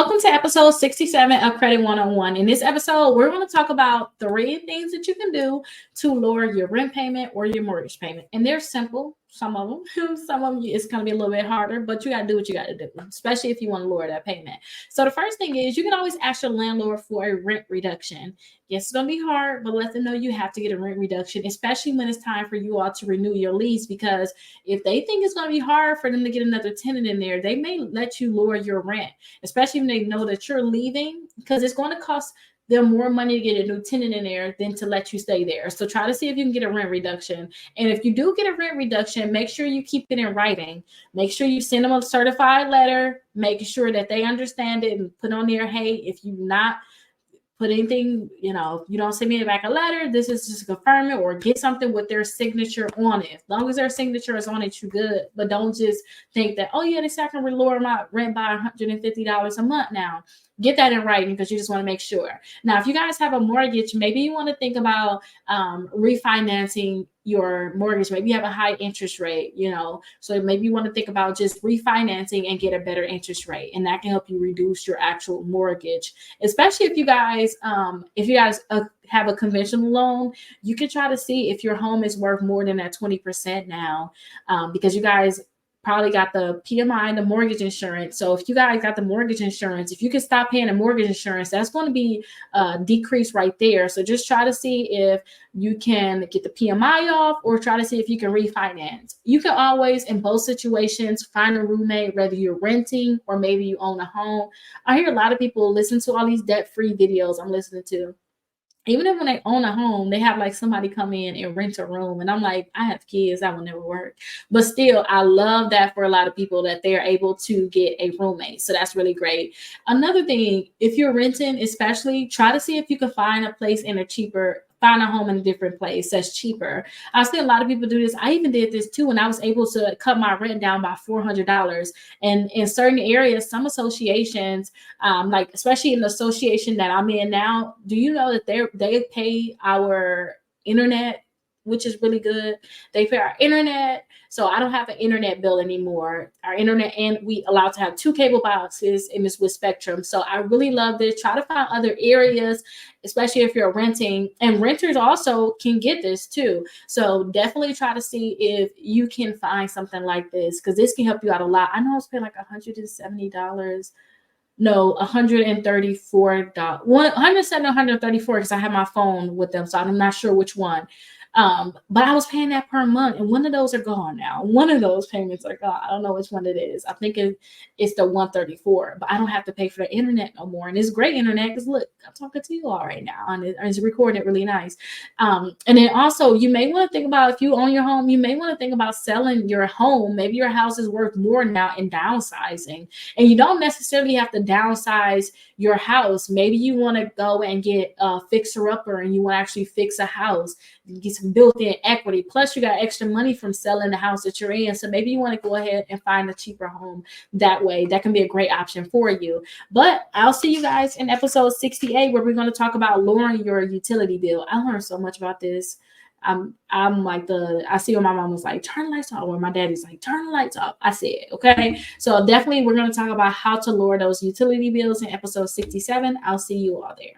Welcome to episode 67 of Credit 101. In this episode, we're going to talk about 3 things that you can do to lower your rent payment or your mortgage payment. And they're simple, some of them. Some of them it's going to be a little bit harder, but you got to do what you got to do, especially if you want to lower that payment. So the first thing is you can always ask your landlord for a rent reduction. Yes, it's going to be hard, but let them know you have to get a rent reduction, especially when it's time for you all to renew your lease, because if they think it's going to be hard for them to get another tenant in there, they may let you lower your rent, especially when they know that you're leaving, because it's going to cost them more money to get a new tenant in there than to let you stay there. So try to see if you can get a rent reduction. And if you do get a rent reduction, make sure you keep it in writing. Make sure you send them a certified letter, making sure that they understand it and put on there, hey, if you not put anything, you don't send me back a letter, this is just confirm it, or get something with their signature on it. As long as their signature is on it, you're good. But don't just think that, oh yeah, they said I can lower my rent by $150 a month now. Get that in writing, because you just want to make sure. Now, if you guys have a mortgage, maybe you want to think about refinancing your mortgage. Maybe you have a high interest rate, so maybe you want to think about just refinancing and get a better interest rate, and that can help you reduce your actual mortgage. Especially if you guys have a conventional loan, you can try to see if your home is worth more than that 20% now, because you guys probably got the PMI, the mortgage insurance. So if you guys got the mortgage insurance, if you can stop paying the mortgage insurance, that's going to be decreased right there. So just try to see if you can get the PMI off, or try to see if you can refinance. You can always, in both situations, find a roommate, whether you're renting or maybe you own a home. I hear a lot of people listen to all these debt-free videos I'm listening to. Even if when they own a home, they have like somebody come in and rent a room. And I'm like, I have kids, that will never work. But still, I love that for a lot of people, that they're able to get a roommate. So that's really great. Another thing, if you're renting, especially, try to see if you can find a place in find a home in a different place that's cheaper. I see a lot of people do this. I even did this too, and I was able to cut my rent down by $400. And in certain areas, some associations, like especially in the association that I'm in now, do you know that they pay our internet, which is really good. They pay our internet, so I don't have an internet bill anymore. Our internet, and we allowed to have 2 cable boxes, and it's with Spectrum. So I really love this. Try to find other areas, especially if you're renting, and renters also can get this too. So definitely try to see if you can find something like this, because this can help you out a lot. I know I was paying like $170. No, $134. $107, $134, because I have my phone with them, so I'm not sure which one. But I was paying that per month, and one of those are gone now. One of those payments are gone. I don't know which one it is. I think it's the 134, but I don't have to pay for the internet no more. And it's great internet, because look, I'm talking to you all right now, and it's recording it really nice. And then also, you may want to think about, if you own your home, you may want to think about selling your home. Maybe your house is worth more now, and downsizing. And you don't necessarily have to downsize your house. Maybe you want to go and get a fixer-upper, and you want to actually fix a house, get some built-in equity, plus you got extra money from selling the house that you're in. So maybe you want to go ahead and find a cheaper home that way. That can be a great option for you. But I'll see you guys in episode 68, where we're going to talk about lowering your utility bill. I learned so much about this. I'm like I see when my mom was like, turn the lights off, or my daddy's like, turn the lights off. I said, okay. So definitely we're going to talk about how to lower those utility bills in episode 67. I'll see you all there.